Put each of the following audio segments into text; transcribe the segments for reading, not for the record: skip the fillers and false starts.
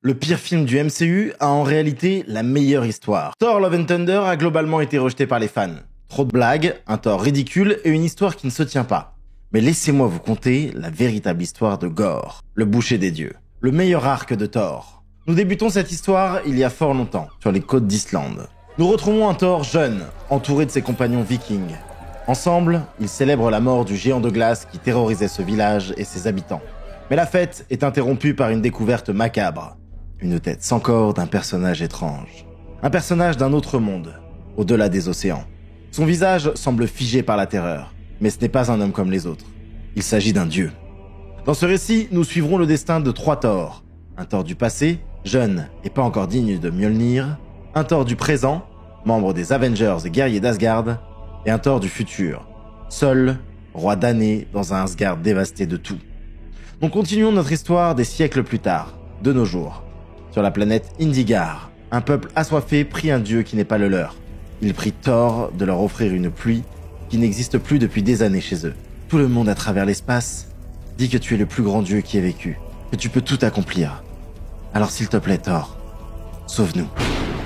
Le pire film du MCU a en réalité la meilleure histoire. Thor Love and Thunder a globalement été rejeté par les fans. Trop de blagues, un Thor ridicule et une histoire qui ne se tient pas. Mais laissez-moi vous conter la véritable histoire de Gorr, le boucher des dieux. Le meilleur arc de Thor. Nous débutons cette histoire il y a fort longtemps, sur les côtes d'Islande. Nous retrouvons un Thor jeune, entouré de ses compagnons vikings. Ensemble, ils célèbrent la mort du géant de glace qui terrorisait ce village et ses habitants. Mais la fête est interrompue par une découverte macabre. Une tête sans corps d'un personnage étrange. Un personnage d'un autre monde, au-delà des océans. Son visage semble figé par la terreur, mais ce n'est pas un homme comme les autres. Il s'agit d'un dieu. Dans ce récit, nous suivrons le destin de 3 Thor. Un Thor du passé, jeune et pas encore digne de Mjolnir. Un Thor du présent, membre des Avengers et guerrier d'Asgard. Et un Thor du futur, seul, roi damné dans un Asgard dévasté de tout. Donc continuons notre histoire des siècles plus tard, de nos jours. Sur la planète Indigar, un peuple assoiffé prie un dieu qui n'est pas le leur. Il prie Thor de leur offrir une pluie qui n'existe plus depuis des années chez eux. Tout le monde à travers l'espace dit que tu es le plus grand dieu qui ait vécu, que tu peux tout accomplir. Alors s'il te plaît Thor, sauve-nous.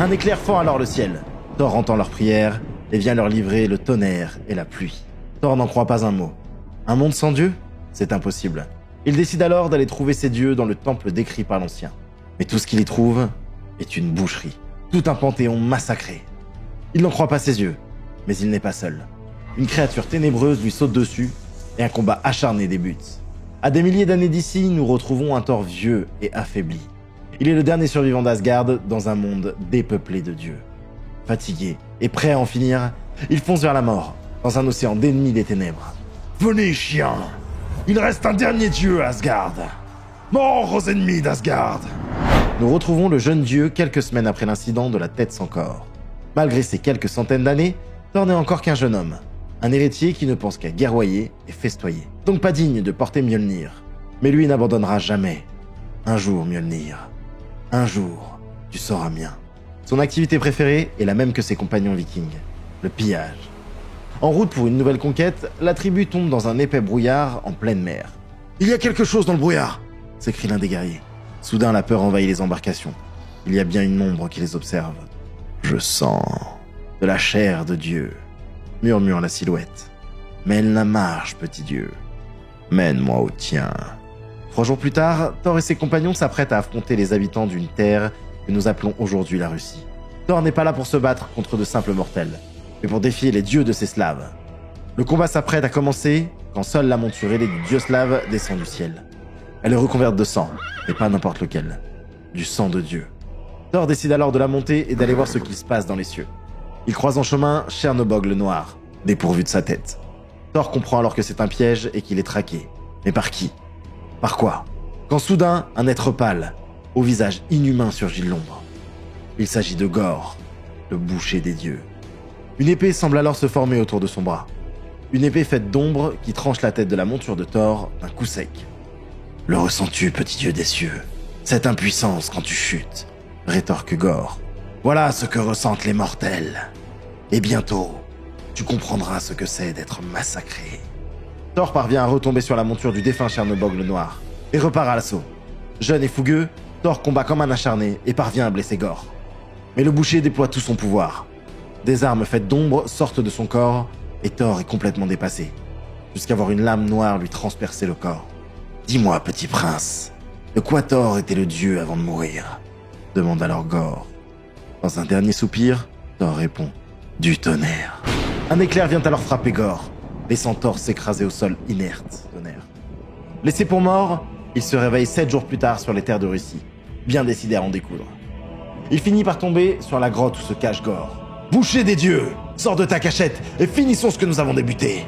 Un éclair fend alors le ciel. Thor entend leurs prières et vient leur livrer le tonnerre et la pluie. Thor n'en croit pas un mot. Un monde sans dieu? C'est impossible. Il décide alors d'aller trouver ses dieux dans le temple décrit par l'Ancien. Mais tout ce qu'il y trouve est une boucherie. Tout un panthéon massacré. Il n'en croit pas ses yeux, mais il n'est pas seul. Une créature ténébreuse lui saute dessus et un combat acharné débute. À des milliers d'années d'ici, nous retrouvons un Thor vieux et affaibli. Il est le dernier survivant d'Asgard dans un monde dépeuplé de dieux. Fatigué et prêt à en finir, il fonce vers la mort, dans un océan d'ennemis des ténèbres. Venez, chiens! Il reste un dernier dieu à Asgard! Mort aux ennemis d'Asgard! Nous retrouvons le jeune dieu quelques semaines après l'incident de la tête sans corps. Malgré ses quelques centaines d'années, Thor n'est encore qu'un jeune homme. Un héritier qui ne pense qu'à guerroyer et festoyer. Donc pas digne de porter Mjolnir. Mais lui n'abandonnera jamais. Un jour, Mjolnir. Un jour, tu seras mien. Son activité préférée est la même que ses compagnons vikings, le pillage. En route pour une nouvelle conquête, la tribu tombe dans un épais brouillard en pleine mer. « Il y a quelque chose dans le brouillard !» s'écrie l'un des guerriers. Soudain, la peur envahit les embarcations. Il y a bien une ombre qui les observe. « Je sens de la chair de Dieu !» murmure la silhouette. « Mène la marche, petit Dieu. Mène-moi au tien. » 3 jours plus tard, Thor et ses compagnons s'apprêtent à affronter les habitants d'une terre que nous appelons aujourd'hui la Russie. Thor n'est pas là pour se battre contre de simples mortels, mais pour défier les dieux de ces Slaves. Le combat s'apprête à commencer quand seule la monture ailée du dieu slave descend du ciel. Elle est recouverte de sang, mais pas n'importe lequel. Du sang de Dieu. Thor décide alors de la monter et d'aller voir ce qui se passe dans les cieux. Il croise en chemin Chernobog le Noir, dépourvu de sa tête. Thor comprend alors que c'est un piège et qu'il est traqué. Mais par qui? Par quoi? Quand soudain, un être pâle, au visage inhumain surgit de l'ombre. Il s'agit de Gorr, le boucher des dieux. Une épée semble alors se former autour de son bras. Une épée faite d'ombre qui tranche la tête de la monture de Thor d'un coup sec. « Le ressens-tu, petit dieu des cieux? Cette impuissance quand tu chutes ?» rétorque Gorr. « Voilà ce que ressentent les mortels. Et bientôt, tu comprendras ce que c'est d'être massacré. » Thor parvient à retomber sur la monture du défunt Chernobog le Noir et repart à l'assaut. Jeune et fougueux, Thor combat comme un acharné et parvient à blesser Gorr. Mais le boucher déploie tout son pouvoir. Des armes faites d'ombre sortent de son corps et Thor est complètement dépassé, jusqu'à voir une lame noire lui transpercer le corps. « Dis-moi, petit prince, de quoi Thor était le dieu avant de mourir ?» demande alors Gorr. Dans un dernier soupir, Thor répond « Du tonnerre !» Un éclair vient alors frapper Gorr, laissant Thor s'écraser au sol inerte. Tonnerre. Laissé pour mort, il se réveille 7 jours plus tard sur les terres de Russie, bien décidé à en découdre. Il finit par tomber sur la grotte où se cache Gorr. « Boucher des dieux, sors de ta cachette et finissons ce que nous avons débuté !»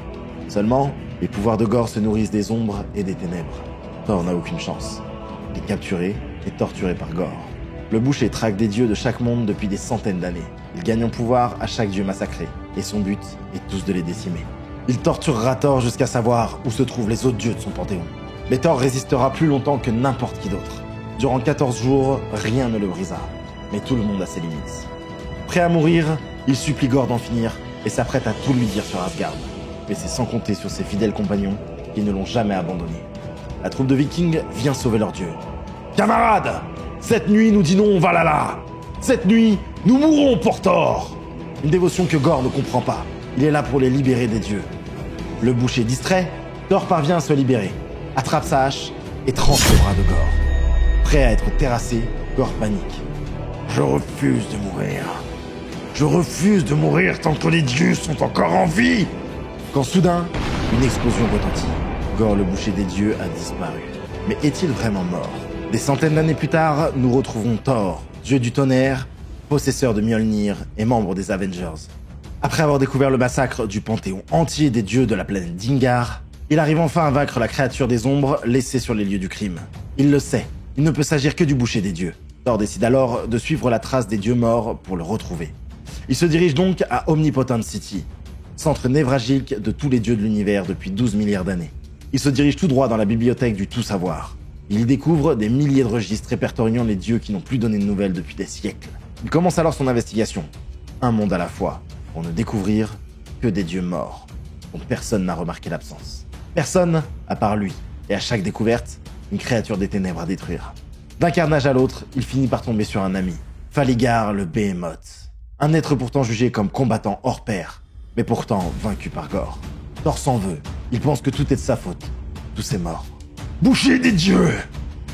Seulement, les pouvoirs de Gorr se nourrissent des ombres et des ténèbres. Thor n'a aucune chance. Il est capturé et torturé par Gorr. Le boucher traque des dieux de chaque monde depuis des centaines d'années. Il gagne en pouvoir à chaque dieu massacré, et son but est tous de les décimer. Il torturera Thor jusqu'à savoir où se trouvent les autres dieux de son panthéon. Mais Thor résistera plus longtemps que n'importe qui d'autre. Durant 14 jours, rien ne le brisa. Mais tout le monde a ses limites. Prêt à mourir, il supplie Gorr d'en finir et s'apprête à tout lui dire sur Asgard. Mais c'est sans compter sur ses fidèles compagnons qui ne l'ont jamais abandonné. La troupe de Vikings vient sauver leur dieu. « Camarades, Cette nuit, nous dînons Valhalla. Cette nuit, nous mourrons pour Thor. Une dévotion que Gorr ne comprend pas. Il est là pour les libérer des dieux. Le boucher distrait, Thor parvient à se libérer, attrape sa hache et tranche le bras de Gorr. Prêt à être terrassé, Gorr panique. Je refuse de mourir. Je refuse de mourir tant que les dieux sont encore en vie. Quand soudain, une explosion retentit. Gorr, le boucher des dieux, a disparu. Mais est-il vraiment mort? Des centaines d'années plus tard, nous retrouvons Thor, dieu du tonnerre, possesseur de Mjolnir et membre des Avengers. Après avoir découvert le massacre du panthéon entier des dieux de la planète Dingar, il arrive enfin à vaincre la créature des ombres laissée sur les lieux du crime. Il le sait, il ne peut s'agir que du boucher des dieux. Thor décide alors de suivre la trace des dieux morts pour le retrouver. Il se dirige donc à Omnipotent City, centre névralgique de tous les dieux de l'univers depuis 12 milliards d'années. Il se dirige tout droit dans la bibliothèque du tout-savoir. Il y découvre des milliers de registres répertoriant les dieux qui n'ont plus donné de nouvelles depuis des siècles. Il commence alors son investigation, un monde à la fois, pour ne découvrir que des dieux morts, dont personne n'a remarqué l'absence. Personne à part lui, et à chaque découverte, une créature des ténèbres à détruire. D'un carnage à l'autre, il finit par tomber sur un ami, Faligar le Behemoth. Un être pourtant jugé comme combattant hors pair, mais pourtant vaincu par Gorr. Thor s'en veut, il pense que tout est de sa faute, tous ses morts. Boucher des dieux!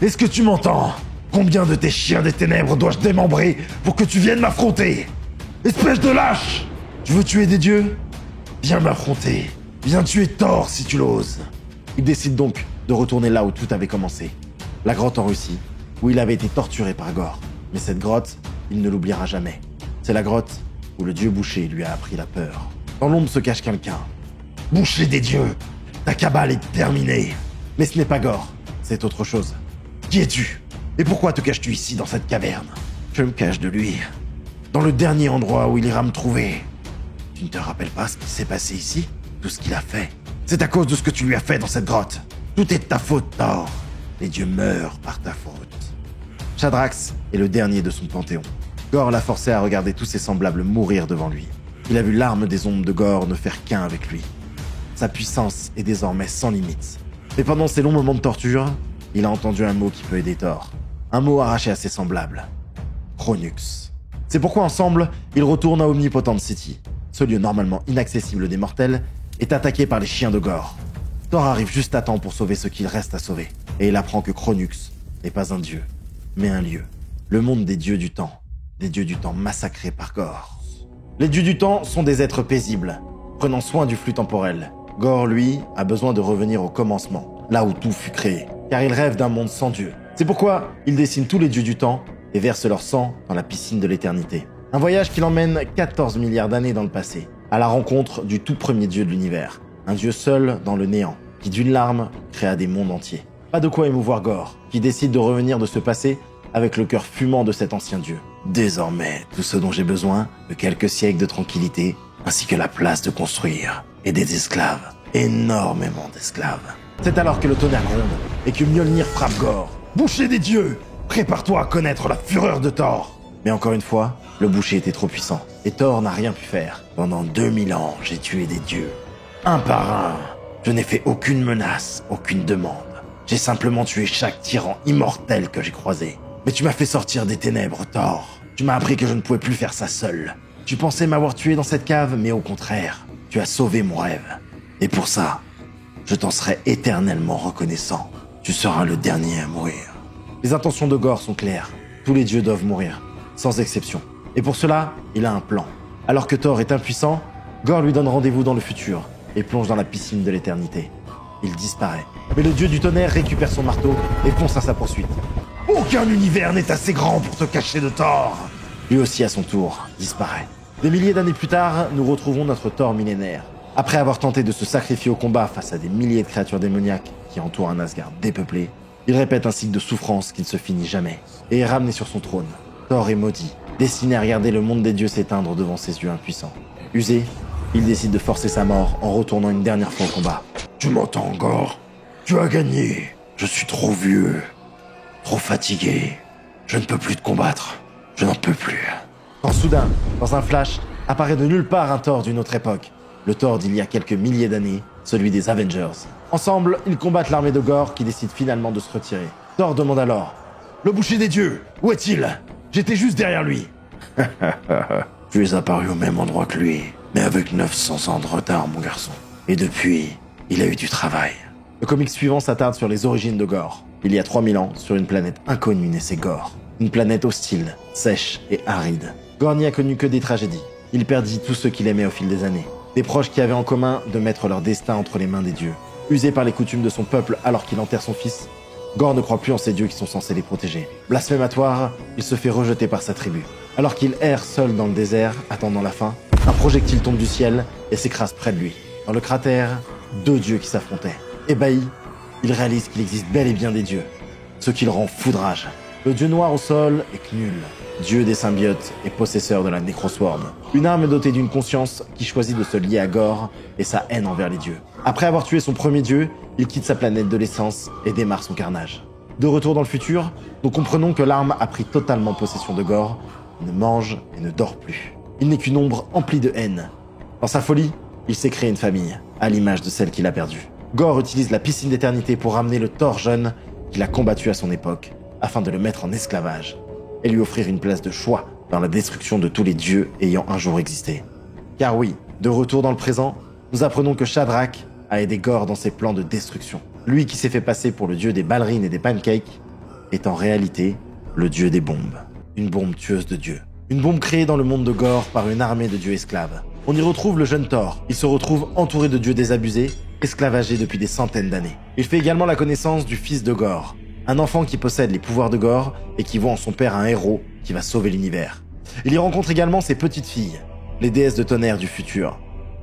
Est-ce que tu m'entends? Combien de tes chiens des ténèbres dois-je démembrer pour que tu viennes m'affronter? Espèce de lâche! Tu veux tuer des dieux? Viens m'affronter. Viens tuer Thor si tu l'oses. Il décide donc de retourner là où tout avait commencé. La grotte en Russie, où il avait été torturé par Gorr. Mais cette grotte, il ne l'oubliera jamais. C'est la grotte où le dieu boucher lui a appris la peur. Dans l'ombre se cache quelqu'un. Boucher des dieux! Ta cabale est terminée. Mais ce n'est pas Gorr, c'est autre chose. Qui es-tu? Et pourquoi te caches-tu ici dans cette caverne? Je me cache de lui. Dans le dernier endroit où il ira me trouver. Tu ne te rappelles pas ce qui s'est passé ici? Tout ce qu'il a fait. C'est à cause de ce que tu lui as fait dans cette grotte. Tout est de ta faute, Thor. Les dieux meurent par ta faute. Shadrax est le dernier de son panthéon. Gorr l'a forcé à regarder tous ses semblables mourir devant lui. Il a vu l'arme des ombres de Gorr ne faire qu'un avec lui. Sa puissance est désormais sans limite. Mais pendant ces longs moments de torture, il a entendu un mot qui peut aider Thor. Un mot arraché à ses semblables. Chronux. C'est pourquoi ensemble, ils retournent à Omnipotent City. Ce lieu normalement inaccessible des mortels est attaqué par les chiens de Gorr. Thor arrive juste à temps pour sauver ce qu'il reste à sauver. Et il apprend que Chronux n'est pas un dieu, mais un lieu. Le monde des dieux du temps. Des dieux du temps massacrés par Gorr. Les dieux du temps sont des êtres paisibles, prenant soin du flux temporel. Gorr, lui, a besoin de revenir au commencement, là où tout fut créé, car il rêve d'un monde sans dieu. C'est pourquoi il dessine tous les dieux du temps et verse leur sang dans la piscine de l'éternité. Un voyage qui l'emmène 14 milliards d'années dans le passé, à la rencontre du tout premier dieu de l'univers. Un dieu seul dans le néant, qui d'une larme créa des mondes entiers. Pas de quoi émouvoir Gorr, qui décide de revenir de ce passé avec le cœur fumant de cet ancien dieu. Désormais, tout ce dont j'ai besoin, de quelques siècles de tranquillité, ainsi que la place de construire, et des esclaves, énormément d'esclaves. C'est alors que le tonnerre gronde, et que Mjolnir frappe Gorr. Boucher des dieux, prépare-toi à connaître la fureur de Thor. Mais encore une fois, le boucher était trop puissant, et Thor n'a rien pu faire. Pendant 2000 ans, j'ai tué des dieux. Un par un, je n'ai fait aucune menace, aucune demande. J'ai simplement tué chaque tyran immortel que j'ai croisé. Mais tu m'as fait sortir des ténèbres, Thor. Tu m'as appris que je ne pouvais plus faire ça seul. Tu pensais m'avoir tué dans cette cave, mais au contraire, tu as sauvé mon rêve. Et pour ça, je t'en serai éternellement reconnaissant. Tu seras le dernier à mourir. Les intentions de Gorr sont claires. Tous les dieux doivent mourir, sans exception. Et pour cela, il a un plan. Alors que Thor est impuissant, Gorr lui donne rendez-vous dans le futur et plonge dans la piscine de l'éternité. Il disparaît. Mais le dieu du tonnerre récupère son marteau et fonce à sa poursuite. Aucun univers n'est assez grand pour te cacher de Thor. Lui aussi, à son tour, disparaît. Des milliers d'années plus tard, nous retrouvons notre Thor millénaire. Après avoir tenté de se sacrifier au combat face à des milliers de créatures démoniaques qui entourent un Asgard dépeuplé, il répète un cycle de souffrance qui ne se finit jamais, et est ramené sur son trône. Thor est maudit, destiné à regarder le monde des dieux s'éteindre devant ses yeux impuissants. Usé, il décide de forcer sa mort en retournant une dernière fois au combat. Tu m'entends, Gorr? Tu as gagné. Je suis trop vieux, trop fatigué. Je ne peux plus te combattre. Je n'en peux plus. Quand soudain, dans un flash, apparaît de nulle part un Thor d'une autre époque. Le Thor d'il y a quelques milliers d'années, celui des Avengers. Ensemble, ils combattent l'armée de Gorr qui décide finalement de se retirer. Thor demande alors Le boucher des dieux, où est-il? J'étais juste derrière lui. Tu es apparu au même endroit que lui, mais avec 900 ans de retard, mon garçon. Et depuis, il a eu du travail. Le comic suivant s'attarde sur les origines de Gore. Il y a 3000 ans, sur une planète inconnue naissait Gore. Une planète hostile, sèche et aride. Gore n'y a connu que des tragédies. Il perdit tous ceux qu'il aimait au fil des années. Des proches qui avaient en commun de mettre leur destin entre les mains des dieux. Usé par les coutumes de son peuple alors qu'il enterre son fils, Gore ne croit plus en ces dieux qui sont censés les protéger. Blasphématoire, il se fait rejeter par sa tribu. Alors qu'il erre seul dans le désert, attendant la fin, un projectile tombe du ciel et s'écrase près de lui. Dans le cratère, 2 dieux qui s'affrontaient. Ébahi, il réalise qu'il existe bel et bien des dieux, ce qui le rend foudrage. Le dieu noir au sol est Knull, dieu des symbiotes et possesseur de la Necrosword. Une arme dotée d'une conscience qui choisit de se lier à Gore et sa haine envers les dieux. Après avoir tué son premier dieu, il quitte sa planète de l'essence et démarre son carnage. De retour dans le futur, nous comprenons que l'arme a pris totalement possession de Gore, ne mange et ne dort plus. Il n'est qu'une ombre emplie de haine. Dans sa folie, il s'est créé une famille, à l'image de celle qu'il a perdue. Gore utilise la piscine d'éternité pour ramener le Thor jeune qu'il a combattu à son époque, afin de le mettre en esclavage, et lui offrir une place de choix dans la destruction de tous les dieux ayant un jour existé. Car oui, de retour dans le présent, nous apprenons que Shadrach a aidé Gore dans ses plans de destruction. Lui qui s'est fait passer pour le dieu des ballerines et des pancakes, est en réalité le dieu des bombes. Une bombe tueuse de dieux. Une bombe créée dans le monde de Gore par une armée de dieux esclaves. On y retrouve le jeune Thor. Il se retrouve entouré de dieux désabusés, esclavagés depuis des centaines d'années. Il fait également la connaissance du fils de Gore, un enfant qui possède les pouvoirs de Gore et qui voit en son père un héros qui va sauver l'univers. Il y rencontre également ses petites filles, les déesses de tonnerre du futur,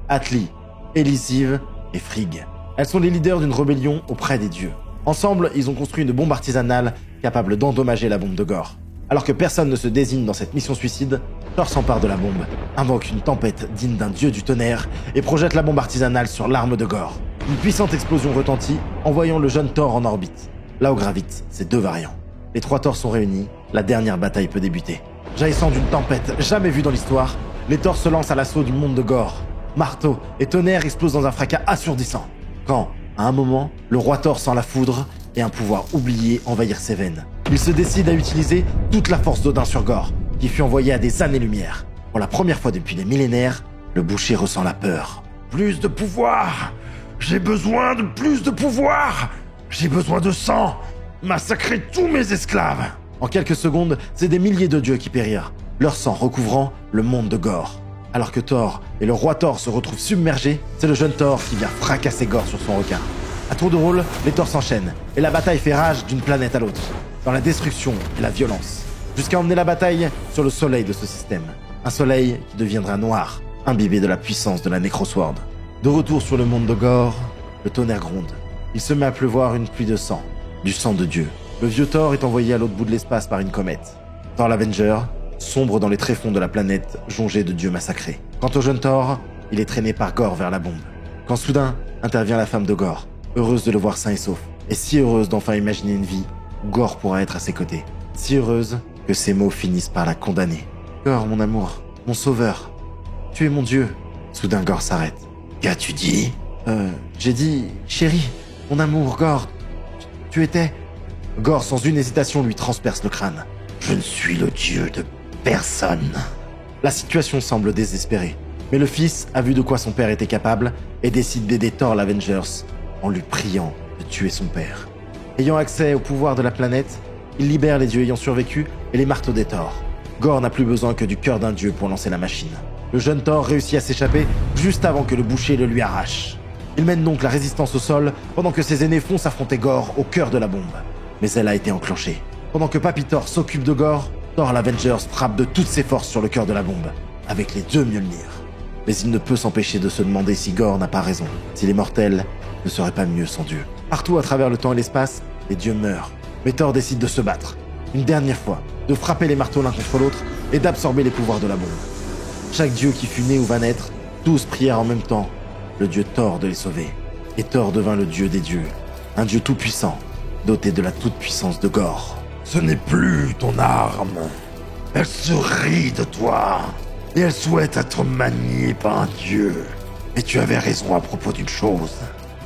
Atli, Élisive et Frigg. Elles sont les leaders d'une rébellion auprès des dieux. Ensemble, ils ont construit une bombe artisanale capable d'endommager la bombe de Gore. Alors que personne ne se désigne dans cette mission suicide, Thor s'empare de la bombe, invoque une tempête digne d'un dieu du tonnerre et projette la bombe artisanale sur l'arme de Gore. Une puissante explosion retentit, envoyant le jeune Thor en orbite. Là où gravitent ces 2 variants. Les 3 Thors sont réunis, la dernière bataille peut débuter. Jaillissant d'une tempête jamais vue dans l'histoire, les Thors se lancent à l'assaut du monde de Gore. Marteau et tonnerre explosent dans un fracas assourdissant. Quand, à un moment, le roi Thor sent la foudre et un pouvoir oublié envahir ses veines. Il se décide à utiliser toute la force d'Odin sur Gore, qui fut envoyée à des années-lumière. Pour la première fois depuis des millénaires, le boucher ressent la peur. Plus de pouvoir! J'ai besoin de plus de pouvoir! J'ai besoin de sang! Massacrer tous mes esclaves! En quelques secondes, c'est des milliers de dieux qui périrent, leur sang recouvrant le monde de Gore. Alors que Thor et le roi Thor se retrouvent submergés, c'est le jeune Thor qui vient fracasser Gore sur son requin. À tour de rôle, les Thors s'enchaînent, et la bataille fait rage d'une planète à l'autre, dans la destruction et la violence, jusqu'à emmener la bataille sur le soleil de ce système. Un soleil qui deviendra noir, imbibé de la puissance de la Necrosword. De retour sur le monde de Gore, le tonnerre gronde. Il se met à pleuvoir une pluie de sang, du sang de Dieu. Le vieux Thor est envoyé à l'autre bout de l'espace par une comète. Thor l'Avenger sombre dans les tréfonds de la planète jonchée de dieux massacrés. Quant au jeune Thor, il est traîné par Gore vers la bombe. Quand soudain intervient la femme de Gore, heureuse de le voir sain et sauf, et si heureuse d'enfin imaginer une vie où Gore pourra être à ses côtés. Si heureuse que ses mots finissent par la condamner. Gore, mon amour, mon sauveur, tu es mon dieu. Soudain Gore s'arrête. Qu'as-tu dit? J'ai dit, chérie, mon amour, Gore, tu étais... Gore, sans une hésitation, lui transperce le crâne. Je ne suis le dieu de personne. La situation semble désespérée, mais le fils a vu de quoi son père était capable et décide d'aider Thor l'Avengers en lui priant de tuer son père. Ayant accès au pouvoir de la planète, il libère les dieux ayant survécu et les marteaux des Thor. Gore n'a plus besoin que du cœur d'un dieu pour lancer la machine. Le jeune Thor réussit à s'échapper juste avant que le boucher le lui arrache. Il mène donc la résistance au sol pendant que ses aînés foncent affronter Gore au cœur de la bombe. Mais elle a été enclenchée. Pendant que Papy Thor s'occupe de Gore, Thor l'Avengers frappe de toutes ses forces sur le cœur de la bombe, avec les 2 Mjolnir. Mais il ne peut s'empêcher de se demander si Gore n'a pas raison, si les mortels ne seraient pas mieux sans Dieu. Partout à travers le temps et l'espace, les dieux meurent. Mais Thor décide de se battre, une dernière fois, de frapper les marteaux l'un contre l'autre et d'absorber les pouvoirs de la bombe. Chaque dieu qui fut né ou va naître, tous prièrent en même temps le dieu Thor de les sauver. Et Thor devint le dieu des dieux, un dieu tout-puissant, doté de la toute-puissance de Gore. Ce n'est plus ton arme. Elle se rit de toi. Et elle souhaite être maniée par un dieu. Mais tu avais raison à propos d'une chose.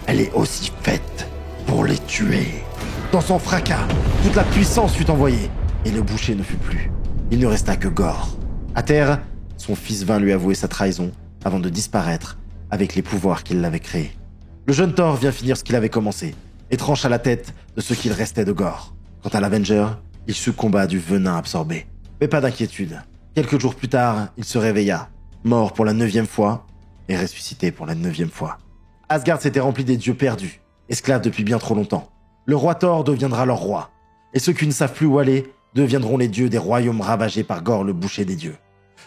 Elle est aussi faite pour les tuer. Dans son fracas, toute la puissance fut envoyée, et le boucher ne fut plus. Il ne resta que Gorr. À terre, son fils vint lui avouer sa trahison avant de disparaître avec les pouvoirs qu'il l'avait créés. Le jeune Thor vient finir ce qu'il avait commencé et trancha la tête de ce qu'il restait de Gorr. Quant à l'Avenger, il succomba du venin absorbé. Mais pas d'inquiétude. Quelques jours plus tard, il se réveilla, mort pour la 9e fois et ressuscité pour la 9e fois. Asgard s'était rempli des dieux perdus, esclaves depuis bien trop longtemps. Le roi Thor deviendra leur roi, et ceux qui ne savent plus où aller deviendront les dieux des royaumes ravagés par Gorr le boucher des dieux.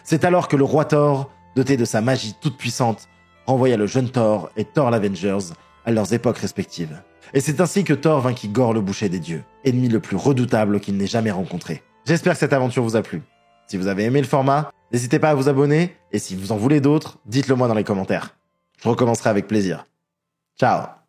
C'est alors que le roi Thor, doté de sa magie toute puissante, renvoya le jeune Thor et Thor l'Avengers à leurs époques respectives. Et c'est ainsi que Thor vainquit Gorr le boucher des dieux, ennemi le plus redoutable qu'il n'ait jamais rencontré. J'espère que cette aventure vous a plu. Si vous avez aimé le format, n'hésitez pas à vous abonner, et si vous en voulez d'autres, dites-le moi dans les commentaires. Je recommencerai avec plaisir. Ciao!